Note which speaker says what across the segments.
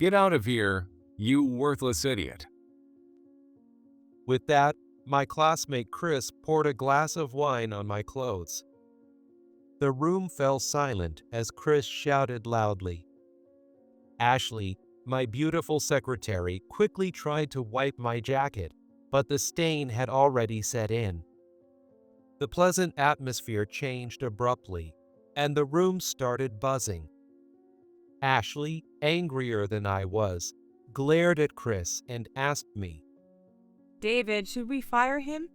Speaker 1: Get out of here, you worthless idiot.
Speaker 2: With that, my classmate Chris poured a glass of wine on my clothes. The room fell silent as Chris shouted loudly. Ashley, my beautiful secretary, quickly tried to wipe my jacket, but the stain had already set in. The pleasant atmosphere changed abruptly, and the room started buzzing. Ashley, angrier than I was, glared at Chris and asked me,
Speaker 3: David, should we fire him?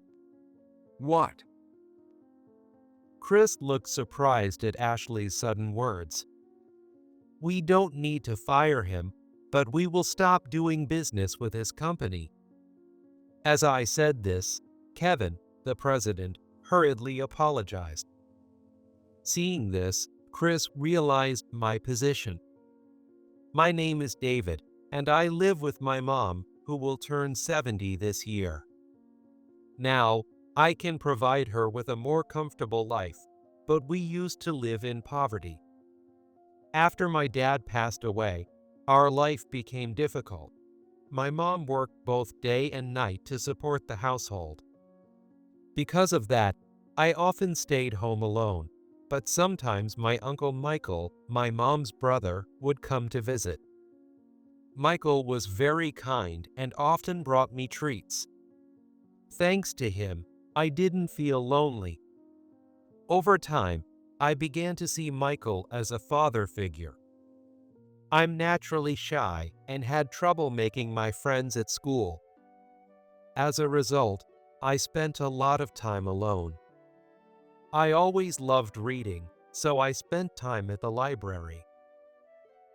Speaker 1: What?
Speaker 2: Chris looked surprised at Ashley's sudden words. We don't need to fire him, but we will stop doing business with his company. As I said this, Kevin, the president, hurriedly apologized. Seeing this, Chris realized my position. My name is David, and I live with my mom, who will turn 70 this year. Now, I can provide her with a more comfortable life, but we used to live in poverty. After my dad passed away, our life became difficult. My mom worked both day and night to support the household. Because of that, I often stayed home alone, but sometimes my uncle Michael, my mom's brother, would come to visit. Michael was very kind and often brought me treats. Thanks to him, I didn't feel lonely. Over time, I began to see Michael as a father figure. I'm naturally shy and had trouble making my friends at school. As a result, I spent a lot of time alone. I always loved reading, so I spent time at the library.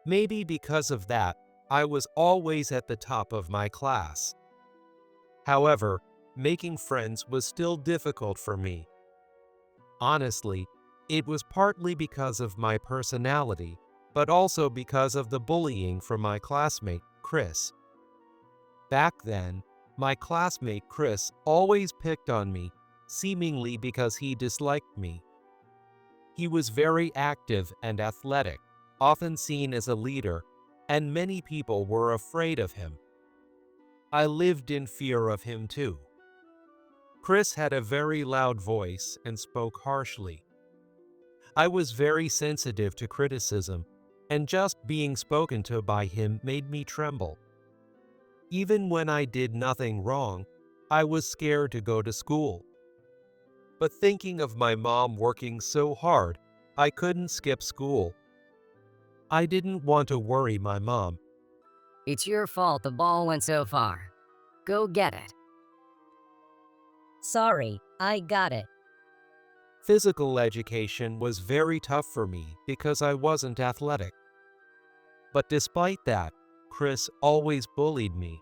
Speaker 2: Maybe because of that, I was always at the top of my class. However, making friends was still difficult for me. Honestly, it was partly because of my personality, but also because of the bullying from my classmate, Chris. Back then, my classmate Chris always picked on me, seemingly because he disliked me. He was very active and athletic, often seen as a leader, and many people were afraid of him. I lived in fear of him too. Chris had a very loud voice and spoke harshly. I was very sensitive to criticism, and just being spoken to by him made me tremble. Even when I did nothing wrong, I was scared to go to school. But thinking of my mom working so hard, I couldn't skip school. I didn't want to worry my mom.
Speaker 4: It's your fault the ball went so far. Go get it.
Speaker 5: Sorry, I got it.
Speaker 2: Physical education was very tough for me because I wasn't athletic. But despite that, Chris always bullied me.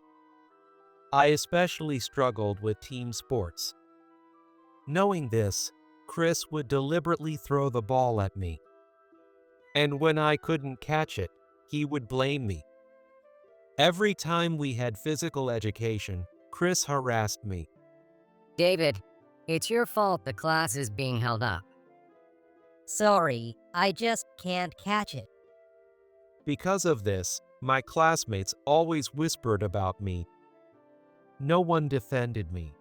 Speaker 2: I especially struggled with team sports. Knowing this, Chris would deliberately throw the ball at me. And when I couldn't catch it, he would blame me. Every time we had physical education, Chris harassed me.
Speaker 4: David, it's your fault the class is being held up.
Speaker 5: Sorry, I just can't catch it.
Speaker 2: Because of this, my classmates always whispered about me. No one defended me.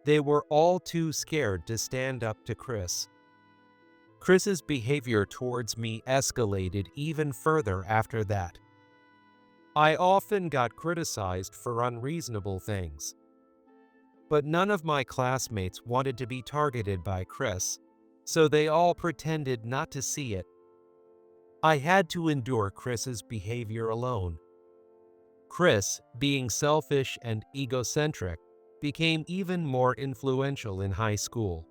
Speaker 2: They were all too scared to stand up to Chris. Chris's behavior towards me escalated even further after that. I often got criticized for unreasonable things. But none of my classmates wanted to be targeted by Chris, so they all pretended not to see it. I had to endure Chris's behavior alone. Chris, being selfish and egocentric, became even more influential in high school.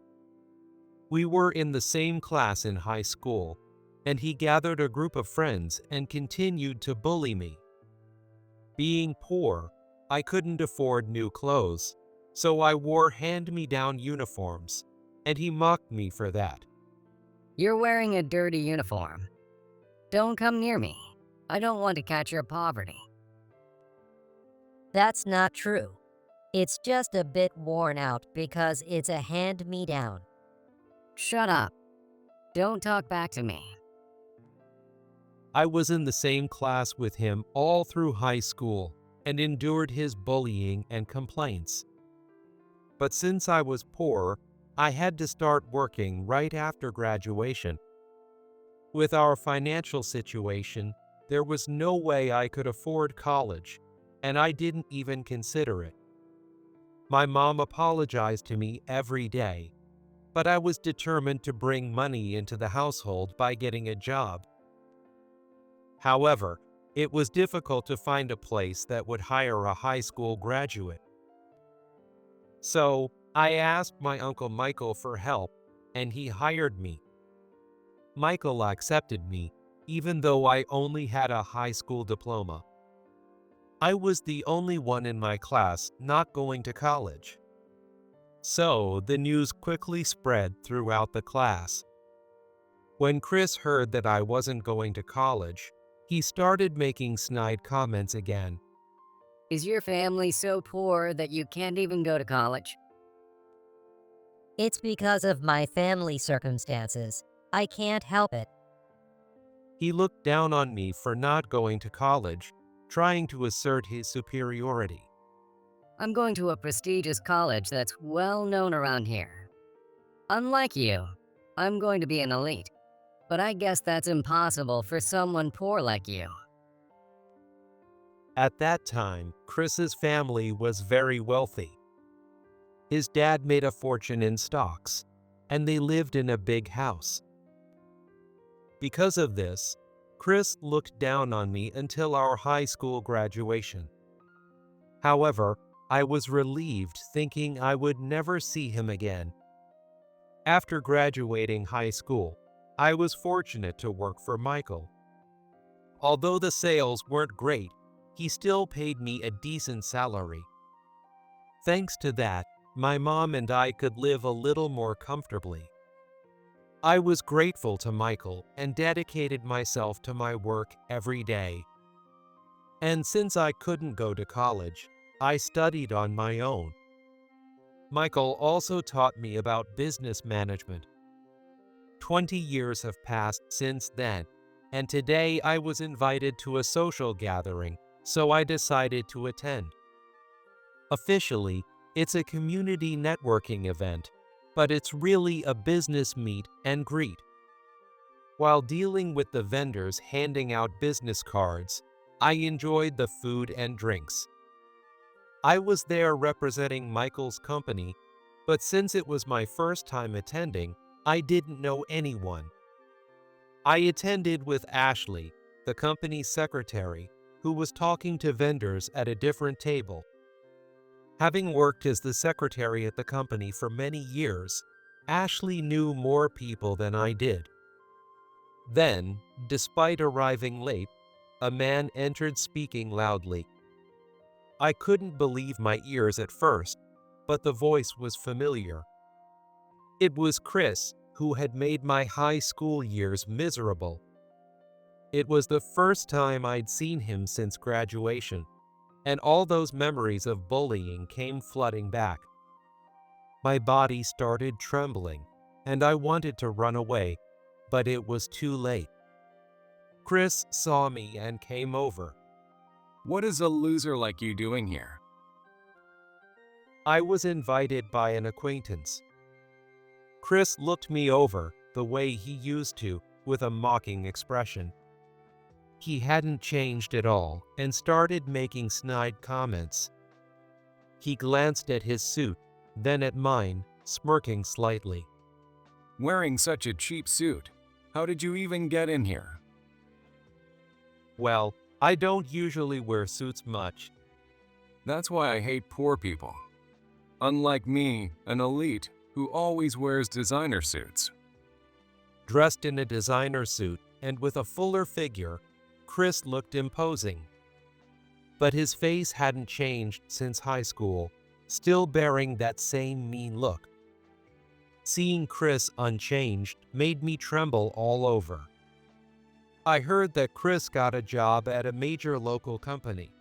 Speaker 2: We were in the same class in high school, and he gathered a group of friends and continued to bully me. Being poor, I couldn't afford new clothes, so I wore hand-me-down uniforms, and he mocked me for that.
Speaker 4: You're wearing a dirty uniform. Don't come near me. I don't want to catch your poverty.
Speaker 5: That's not true. It's just a bit worn out because it's a hand-me-down.
Speaker 4: Shut up. Don't talk back to me.
Speaker 2: I was in the same class with him all through high school and endured his bullying and complaints. But since I was poor, I had to start working right after graduation. With our financial situation, there was no way I could afford college, and I didn't even consider it. My mom apologized to me every day, but I was determined to bring money into the household by getting a job. However, it was difficult to find a place that would hire a high school graduate. So, I asked my Uncle Michael for help, and he hired me. Michael accepted me, even though I only had a high school diploma. I was the only one in my class not going to college. So, the news quickly spread throughout the class. When Chris heard that I wasn't going to college, he started making snide comments again.
Speaker 4: Is your family so poor that you can't even go to college?
Speaker 5: It's because of my family circumstances. I can't help it.
Speaker 2: He looked down on me for not going to college, trying to assert his superiority.
Speaker 4: I'm going to a prestigious college that's well known around here. Unlike you, I'm going to be an elite, but I guess that's impossible for someone poor like you.
Speaker 2: At that time, Chris's family was very wealthy. His dad made a fortune in stocks, and they lived in a big house. Because of this, Chris looked down on me until our high school graduation. However, I was relieved thinking I would never see him again. After graduating high school, I was fortunate to work for Michael. Although the sales weren't great, he still paid me a decent salary. Thanks to that, my mom and I could live a little more comfortably. I was grateful to Michael and dedicated myself to my work every day. And since I couldn't go to college, I studied on my own. Michael also taught me about business management. 20 years have passed since then, and today I was invited to a social gathering, so I decided to attend. Officially, it's a community networking event, but it's really a business meet and greet. While dealing with the vendors handing out business cards, I enjoyed the food and drinks. I was there representing Michael's company, but since it was my first time attending, I didn't know anyone. I attended with Ashley, the company's secretary, who was talking to vendors at a different table. Having worked as the secretary at the company for many years, Ashley knew more people than I did. Then, despite arriving late, a man entered speaking loudly. I couldn't believe my ears at first, but the voice was familiar. It was Chris, who had made my high school years miserable. It was the first time I'd seen him since graduation, and all those memories of bullying came flooding back. My body started trembling, and I wanted to run away, but it was too late. Chris saw me and came over.
Speaker 1: What is a loser like you doing here?
Speaker 2: I was invited by an acquaintance. Chris looked me over the way he used to, with a mocking expression. He hadn't changed at all and started making snide comments. He glanced at his suit, then at mine, smirking slightly.
Speaker 1: Wearing such a cheap suit, how did you even get in here?
Speaker 2: Well, I don't usually wear suits much.
Speaker 1: That's why I hate poor people. Unlike me, an elite who always wears designer suits.
Speaker 2: Dressed in a designer suit and with a fuller figure, Chris looked imposing. But his face hadn't changed since high school, still bearing that same mean look. Seeing Chris unchanged made me tremble all over. I heard that Chris got a job at a major local company.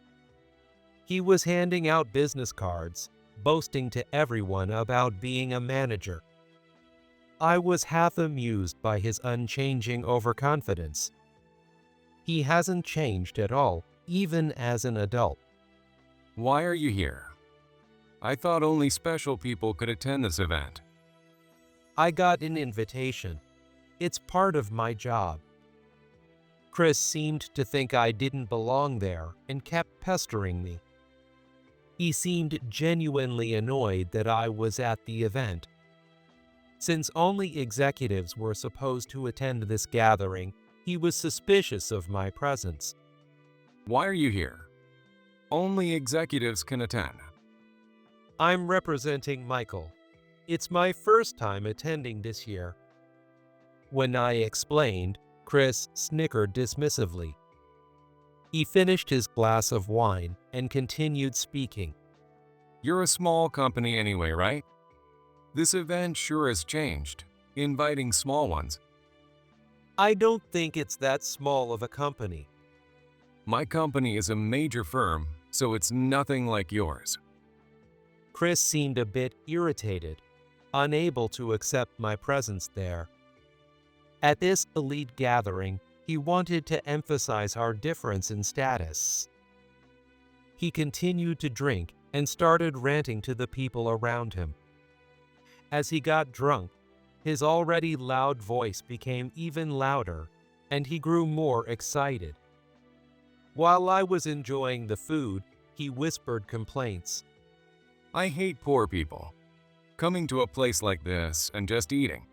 Speaker 2: He was handing out business cards, boasting to everyone about being a manager. I was half amused by his unchanging overconfidence. He hasn't changed at all, even as an adult.
Speaker 1: Why are you here? I thought only special people could attend this event.
Speaker 2: I got an invitation. It's part of my job. Chris seemed to think I didn't belong there and kept pestering me. He seemed genuinely annoyed that I was at the event. Since only executives were supposed to attend this gathering, he was suspicious of my presence.
Speaker 1: Why are you here? Only executives can attend.
Speaker 2: I'm representing Michael. It's my first time attending this year. When I explained, Chris snickered dismissively. He finished his glass of wine and continued speaking.
Speaker 1: You're a small company anyway, right? This event sure has changed, inviting small ones.
Speaker 2: I don't think it's that small of a company.
Speaker 1: My company is a major firm, so it's nothing like yours.
Speaker 2: Chris seemed a bit irritated, unable to accept my presence there. At this elite gathering, he wanted to emphasize our difference in status. He continued to drink and started ranting to the people around him. As he got drunk, his already loud voice became even louder, and he grew more excited. While I was enjoying the food, he whispered complaints.
Speaker 1: I hate poor people. Coming to a place like this and just eating.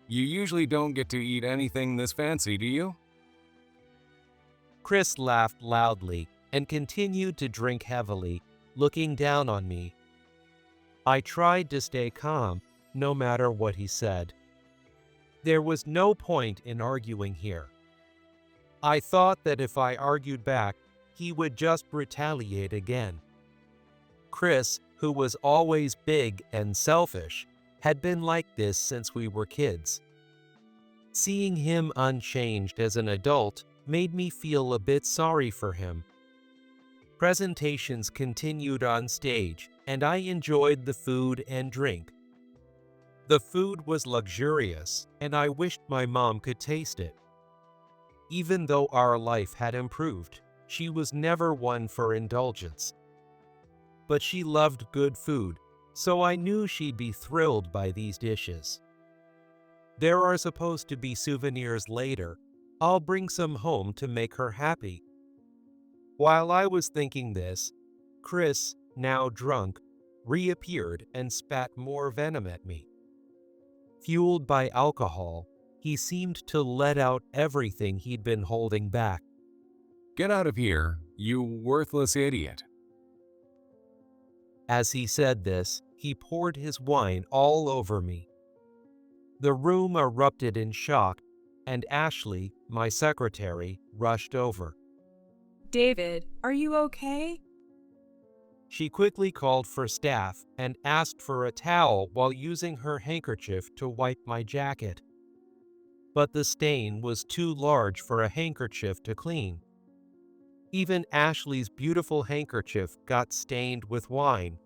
Speaker 1: You usually don't get to eat anything this fancy, do you?
Speaker 2: Chris laughed loudly and continued to drink heavily, looking down on me. I tried to stay calm, no matter what he said. There was no point in arguing here. I thought that if I argued back, he would just retaliate again. Chris, who was always big and selfish, had been like this since we were kids. Seeing him unchanged as an adult made me feel a bit sorry for him. Presentations continued on stage, and I enjoyed the food and drink. The food was luxurious, and I wished my mom could taste it. Even though our life had improved, she was never one for indulgence. But she loved good food, so I knew she'd be thrilled by these dishes. There are supposed to be souvenirs later. I'll bring some home to make her happy. While I was thinking this, Chris, now drunk, reappeared and spat more venom at me. Fueled by alcohol, he seemed to let out everything he'd been holding back.
Speaker 1: Get out of here, you worthless idiot.
Speaker 2: As he said this, he poured his wine all over me. The room erupted in shock, and Ashley, my secretary, rushed over.
Speaker 3: David, are you okay?
Speaker 2: She quickly called for staff and asked for a towel while using her handkerchief to wipe my jacket. But the stain was too large for a handkerchief to clean. Even Ashley's beautiful handkerchief got stained with wine.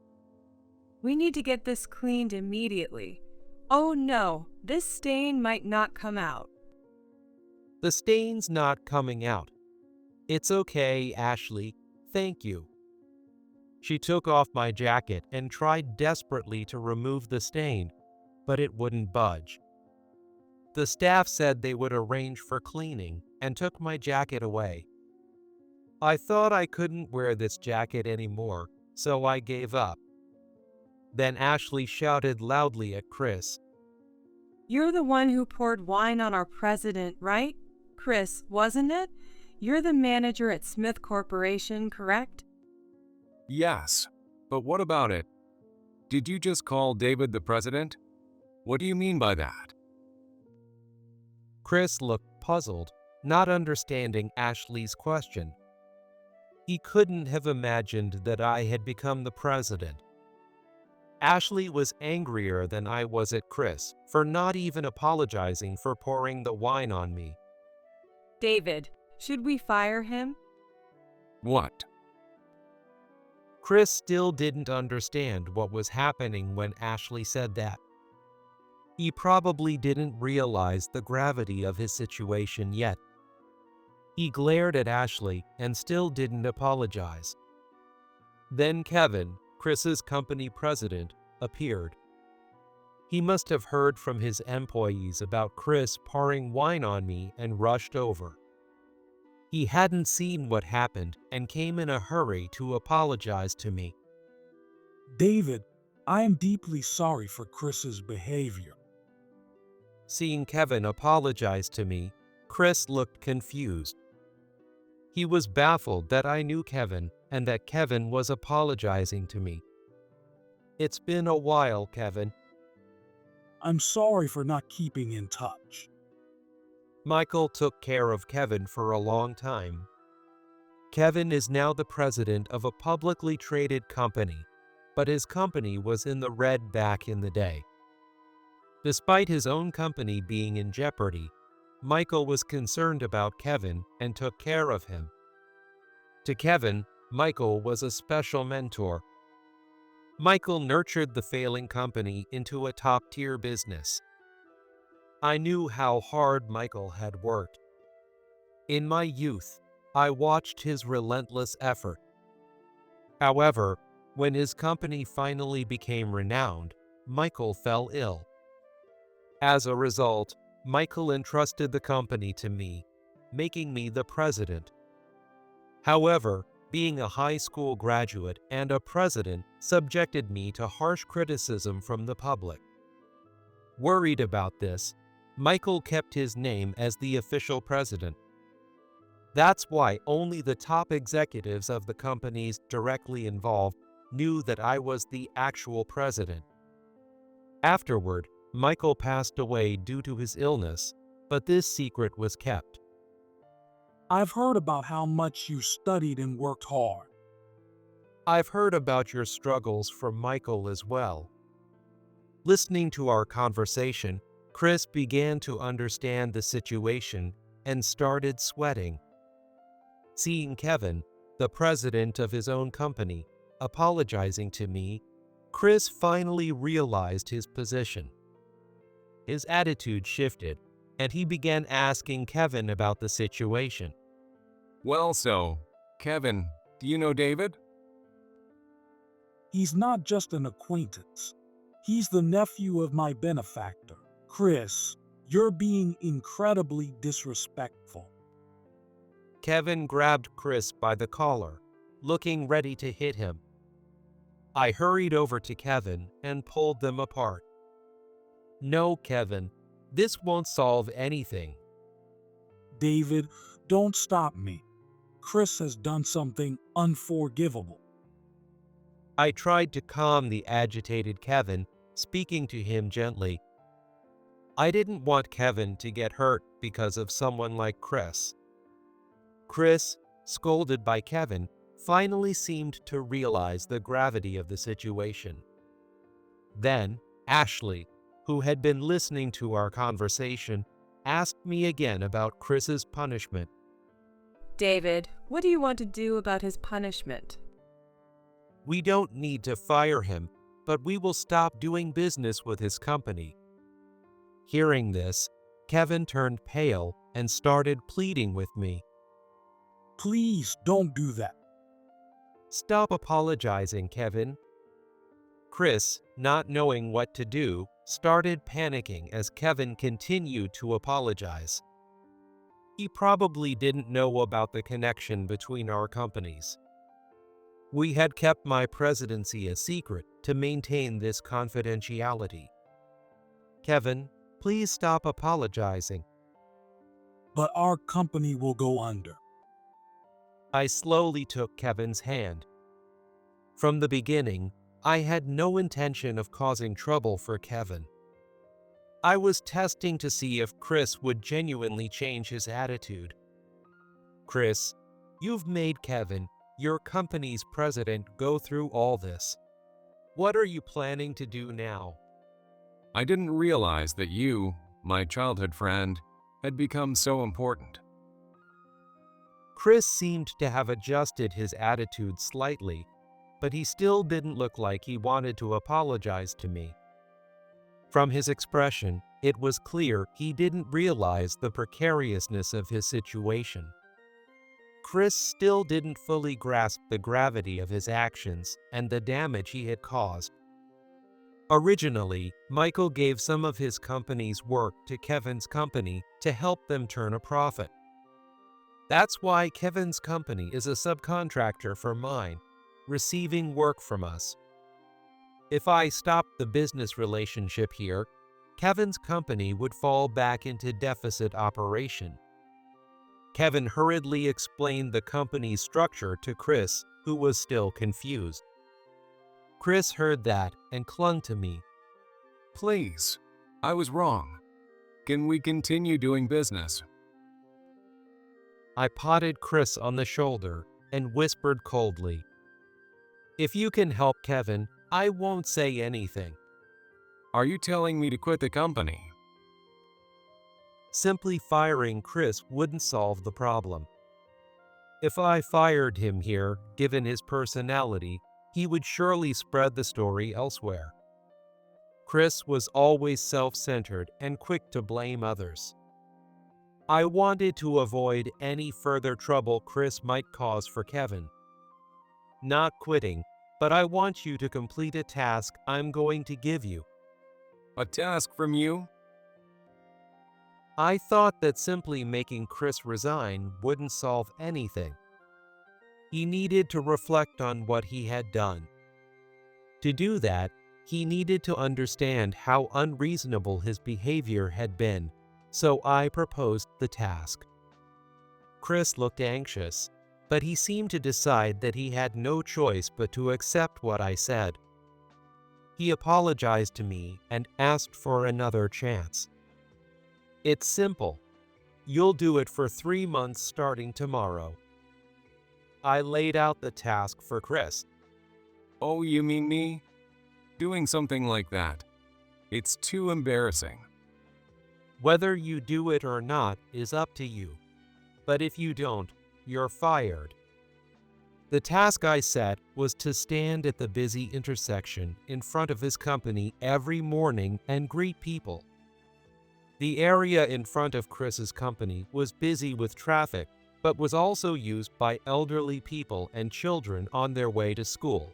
Speaker 3: We need to get this cleaned immediately. Oh no, this stain might not come out.
Speaker 2: The stain's not coming out. It's okay, Ashley. Thank you. She took off my jacket and tried desperately to remove the stain, but it wouldn't budge. The staff said they would arrange for cleaning and took my jacket away. I thought I couldn't wear this jacket anymore, so I gave up. Then Ashley shouted loudly at Chris.
Speaker 3: You're the one who poured wine on our president, right? Chris, wasn't it? You're the manager at Smith Corporation, correct?
Speaker 1: Yes, but what about it? Did you just call David the president? What do you mean by that?
Speaker 2: Chris looked puzzled, not understanding Ashley's question. He couldn't have imagined that I had become the president. Ashley was angrier than I was at Chris for not even apologizing for pouring the wine on me.
Speaker 3: David, should we fire him?
Speaker 1: What?
Speaker 2: Chris still didn't understand what was happening when Ashley said that. He probably didn't realize the gravity of his situation yet. He glared at Ashley and still didn't apologize. Then Kevin, Chris's company president, appeared. He must have heard from his employees about Chris pouring wine on me and rushed over. He hadn't seen what happened and came in a hurry to apologize to me.
Speaker 6: David, I am deeply sorry for Chris's behavior.
Speaker 2: Seeing Kevin apologize to me, Chris looked confused. He was baffled that I knew Kevin and that Kevin was apologizing to me. It's been a while, Kevin.
Speaker 6: I'm sorry for not keeping in touch.
Speaker 2: Michael took care of Kevin for a long time. Kevin is now the president of a publicly traded company, but his company was in the red back in the day. Despite his own company being in jeopardy, Michael was concerned about Kevin and took care of him. To Kevin, Michael was a special mentor. Michael nurtured the failing company into a top-tier business. I knew how hard Michael had worked. In my youth, I watched his relentless effort. However, when his company finally became renowned, Michael fell ill. As a result, Michael entrusted the company to me, making me the president. However, being a high school graduate and a president subjected me to harsh criticism from the public. Worried about this, Michael kept his name as the official president. That's why only the top executives of the companies directly involved knew that I was the actual president. Afterward, Michael passed away due to his illness, but this secret was kept.
Speaker 6: I've heard about how much you studied and worked hard.
Speaker 2: I've heard about your struggles from Michael as well. Listening to our conversation, Chris began to understand the situation and started sweating. Seeing Kevin, the president of his own company, apologizing to me, Chris finally realized his position. His attitude shifted, and he began asking Kevin about the situation.
Speaker 1: Well, so, Kevin, do you know David?
Speaker 6: He's not just an acquaintance. He's the nephew of my benefactor. Chris, you're being incredibly disrespectful.
Speaker 2: Kevin grabbed Chris by the collar, looking ready to hit him. I hurried over to Kevin and pulled them apart. No, Kevin, this won't solve anything.
Speaker 6: David, don't stop me. Chris has done something unforgivable.
Speaker 2: I tried to calm the agitated Kevin, speaking to him gently. I didn't want Kevin to get hurt because of someone like Chris. Chris, scolded by Kevin, finally seemed to realize the gravity of the situation. Then, Ashley, who had been listening to our conversation, asked me again about Chris's punishment.
Speaker 3: David, what do you want to do about his punishment?
Speaker 2: We don't need to fire him, but we will stop doing business with his company. Hearing this, Kevin turned pale and started pleading with me.
Speaker 6: Please don't do that.
Speaker 2: Stop apologizing, Kevin. Chris, not knowing what to do, started panicking as Kevin continued to apologize. He probably didn't know about the connection between our companies. We had kept my presidency a secret to maintain this confidentiality. Kevin, please stop apologizing.
Speaker 6: But our company will go under.
Speaker 2: I slowly took Kevin's hand. From the beginning, I had no intention of causing trouble for Kevin. I was testing to see if Chris would genuinely change his attitude. Chris, you've made Kevin, your company's president, go through all this. What are you planning to do now?
Speaker 1: I didn't realize that you, my childhood friend, had become so important.
Speaker 2: Chris seemed to have adjusted his attitude slightly, but he still didn't look like he wanted to apologize to me. From his expression, it was clear he didn't realize the precariousness of his situation. Chris still didn't fully grasp the gravity of his actions and the damage he had caused. Originally, Michael gave some of his company's work to Kevin's company to help them turn a profit. That's why Kevin's company is a subcontractor for mine, receiving work from us. If I stopped the business relationship here, Kevin's company would fall back into deficit operation. Kevin hurriedly explained the company's structure to Chris, who was still confused. Chris heard that and clung to me.
Speaker 1: Please, I was wrong. Can we continue doing business?
Speaker 2: I patted Chris on the shoulder and whispered coldly, "If you can help Kevin, I won't say anything."
Speaker 1: Are you telling me to quit the company?
Speaker 2: Simply firing Chris wouldn't solve the problem. If I fired him here, given his personality, he would surely spread the story elsewhere. Chris was always self-centered and quick to blame others. I wanted to avoid any further trouble Chris might cause for Kevin. Not quitting, but I want you to complete a task I'm going to give you.
Speaker 1: A task from you?
Speaker 2: I thought that simply making Chris resign wouldn't solve anything. He needed to reflect on what he had done. To do that, he needed to understand how unreasonable his behavior had been, so I proposed the task. Chris looked anxious, but he seemed to decide that he had no choice but to accept what I said. He apologized to me and asked for another chance. It's simple. You'll do it for 3 months starting tomorrow. I laid out the task for Chris.
Speaker 1: Oh, you mean me? Doing something like that. It's too embarrassing.
Speaker 2: Whether you do it or not is up to you. But if you don't, you're fired. The task I set was to stand at the busy intersection in front of his company every morning and greet people. The area in front of Chris's company was busy with traffic, but was also used by elderly people and children on their way to school.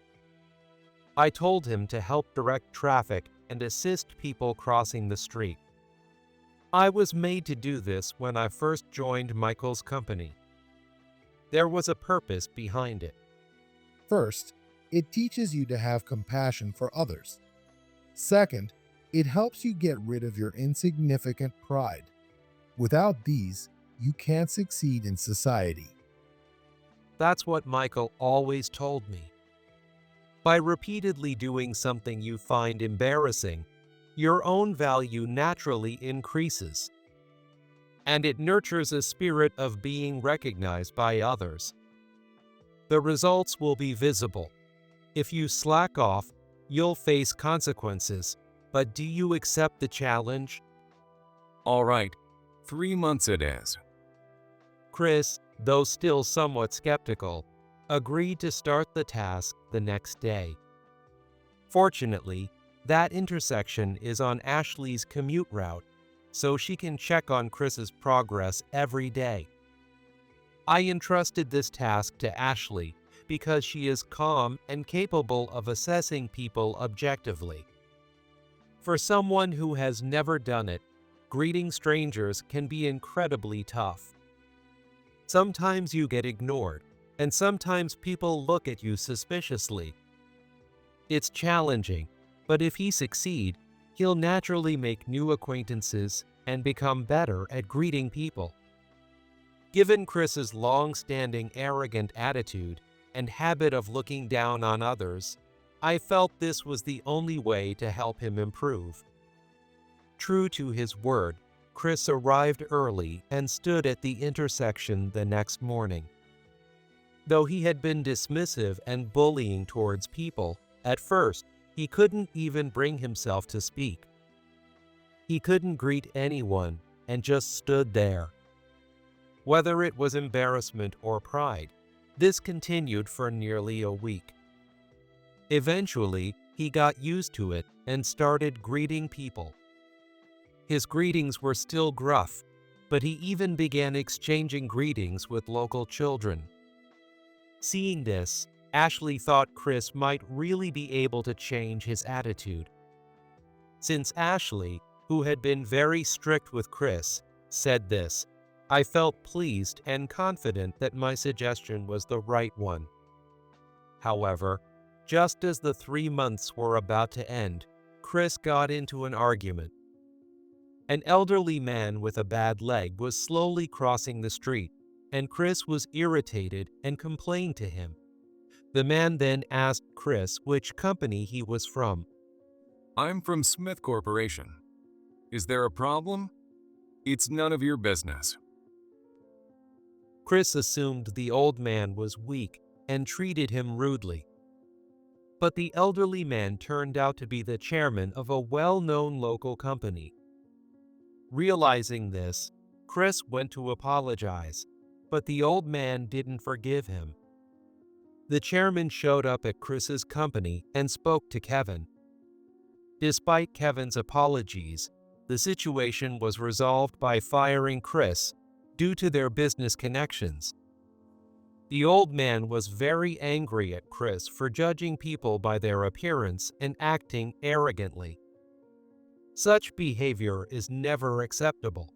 Speaker 2: I told him to help direct traffic and assist people crossing the street. I was made to do this when I first joined Michael's company. There was a purpose behind it.
Speaker 7: First, it teaches you to have compassion for others. Second, it helps you get rid of your insignificant pride. Without these, you can't succeed in society.
Speaker 2: That's what Michael always told me. By repeatedly doing something you find embarrassing, your own value naturally increases. And it nurtures a spirit of being recognized by others. The results will be visible. If you slack off, you'll face consequences. But do you accept the challenge?
Speaker 1: All right, 3 months it is.
Speaker 2: Chris, though still somewhat skeptical, agreed to start the task the next day. Fortunately, that intersection is on Ashley's commute route, so she can check on Chris's progress every day. I entrusted this task to Ashley because she is calm and capable of assessing people objectively. For someone who has never done it, greeting strangers can be incredibly tough. Sometimes you get ignored, and sometimes people look at you suspiciously. It's challenging, but if he succeeds, he'll naturally make new acquaintances and become better at greeting people. Given Chris's long-standing arrogant attitude and habit of looking down on others, I felt this was the only way to help him improve. True to his word, Chris arrived early and stood at the intersection the next morning. Though he had been dismissive and bullying towards people, at first, he couldn't even bring himself to speak. He couldn't greet anyone and just stood there. Whether it was embarrassment or pride, this continued for nearly a week. Eventually, he got used to it and started greeting people. His greetings were still gruff, but he even began exchanging greetings with local children. Seeing this, Ashley thought Chris might really be able to change his attitude. Since Ashley, who had been very strict with Chris, said this, I felt pleased and confident that my suggestion was the right one. However, just as the 3 months were about to end, Chris got into an argument. An elderly man with a bad leg was slowly crossing the street, and Chris was irritated and complained to him. The man then asked Chris which company he was from.
Speaker 1: I'm from Smith Corporation. Is there a problem? It's none of your business.
Speaker 2: Chris assumed the old man was weak and treated him rudely. But the elderly man turned out to be the chairman of a well-known local company. Realizing this, Chris went to apologize, but the old man didn't forgive him. The chairman showed up at Chris's company and spoke to Kevin. Despite Kevin's apologies, the situation was resolved by firing Chris due to their business connections. The old man was very angry at Chris for judging people by their appearance and acting arrogantly. Such behavior is never acceptable.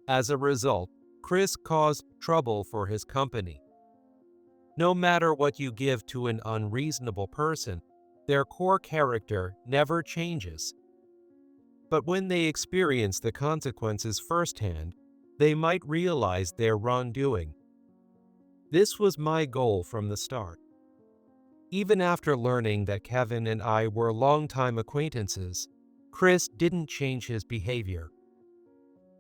Speaker 2: As a result, Chris caused trouble for his company. No matter what you give to an unreasonable person, their core character never changes. But when they experience the consequences firsthand, they might realize their wrongdoing. This was my goal from the start. Even after learning that Kevin and I were longtime acquaintances, Chris didn't change his behavior.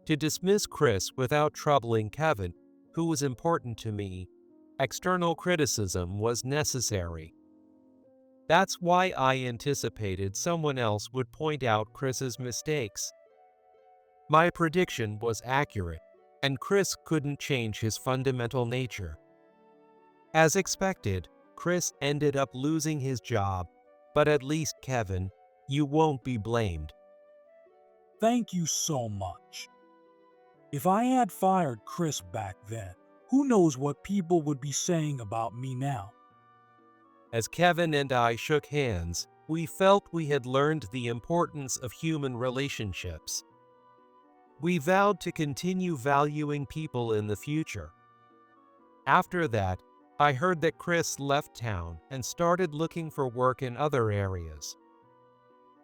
Speaker 2: To dismiss Chris without troubling Kevin, who was important to me, external criticism was necessary. That's why I anticipated someone else would point out Chris's mistakes. My prediction was accurate, and Chris couldn't change his fundamental nature. As expected, Chris ended up losing his job, but at least, Kevin, you won't be blamed.
Speaker 6: Thank you so much. If I had fired Chris back then, who knows what people would be saying about me now?
Speaker 2: As Kevin and I shook hands, we felt we had learned the importance of human relationships. We vowed to continue valuing people in the future. After that, I heard that Chris left town and started looking for work in other areas.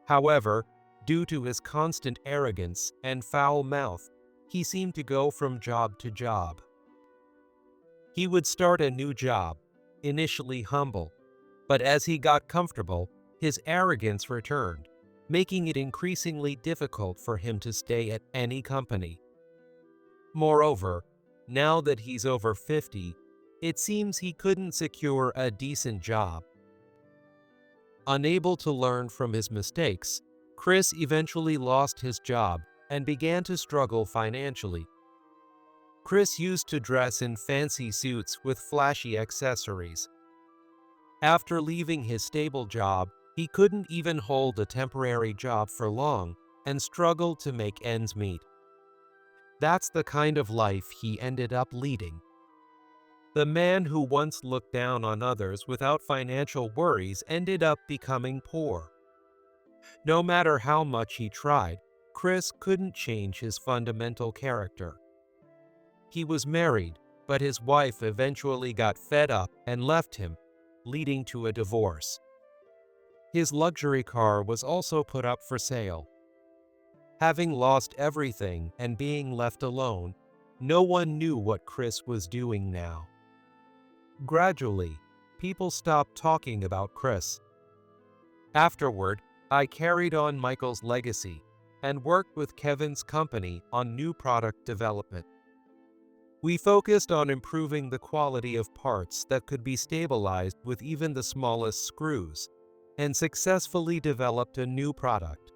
Speaker 2: However, due to his constant arrogance and foul mouth, he seemed to go from job to job. He would start a new job, initially humble, but as he got comfortable, his arrogance returned, making it increasingly difficult for him to stay at any company. Moreover, now that he's over 50, it seems he couldn't secure a decent job. Unable to learn from his mistakes, Chris eventually lost his job and began to struggle financially. Chris used to dress in fancy suits with flashy accessories. After leaving his stable job, he couldn't even hold a temporary job for long and struggled to make ends meet. That's the kind of life he ended up leading. The man who once looked down on others without financial worries ended up becoming poor. No matter how much he tried, Chris couldn't change his fundamental character. He was married, but his wife eventually got fed up and left him, leading to a divorce. His luxury car was also put up for sale. Having lost everything and being left alone, no one knew what Chris was doing now. Gradually, people stopped talking about Chris. Afterward, I carried on Michael's legacy and worked with Kevin's company on new product development. We focused on improving the quality of parts that could be stabilized with even the smallest screws, and successfully developed a new product.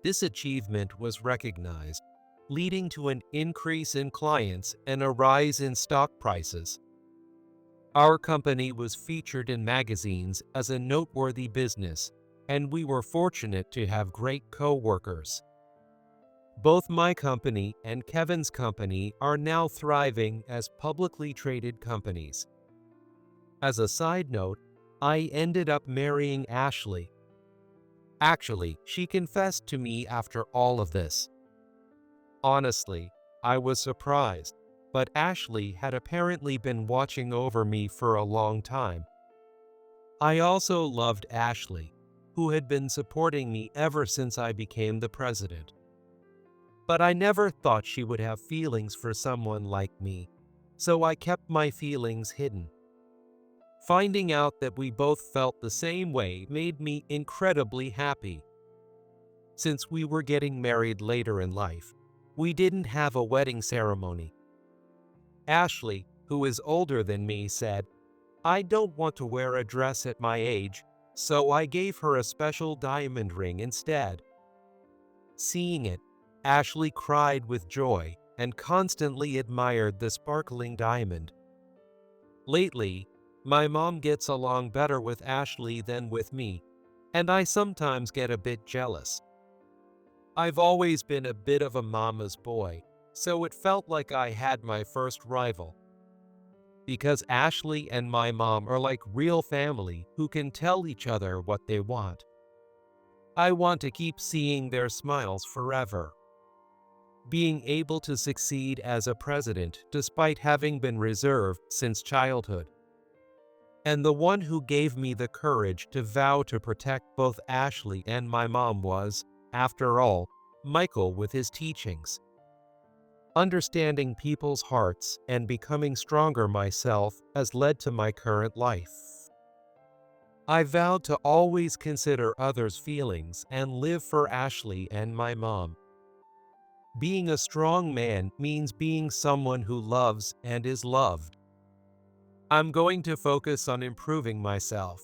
Speaker 2: This achievement was recognized, leading to an increase in clients and a rise in stock prices. Our company was featured in magazines as a noteworthy business, and we were fortunate to have great co-workers. Both my company and Kevin's company are now thriving as publicly traded companies. As a side note, I ended up marrying Ashley. Actually, she confessed to me after all of this. Honestly, I was surprised, but Ashley had apparently been watching over me for a long time. I also loved Ashley, who had been supporting me ever since I became the president. But I never thought she would have feelings for someone like me, so I kept my feelings hidden. Finding out that we both felt the same way made me incredibly happy. Since we were getting married later in life, we didn't have a wedding ceremony. Ashley, who is older than me, said, "I don't want to wear a dress at my age," so I gave her a special diamond ring instead. Seeing it, Ashley cried with joy and constantly admired the sparkling diamond. Lately, my mom gets along better with Ashley than with me, and I sometimes get a bit jealous. I've always been a bit of a mama's boy, so it felt like I had my first rival. Because Ashley and my mom are like real family who can tell each other what they want. I want to keep seeing their smiles forever. Being able to succeed as a president despite having been reserved since childhood. And the one who gave me the courage to vow to protect both Ashley and my mom was, after all, Michael with his teachings. Understanding people's hearts and becoming stronger myself has led to my current life. I vowed to always consider others' feelings and live for Ashley and my mom. Being a strong man means being someone who loves and is loved. I'm going to focus on improving myself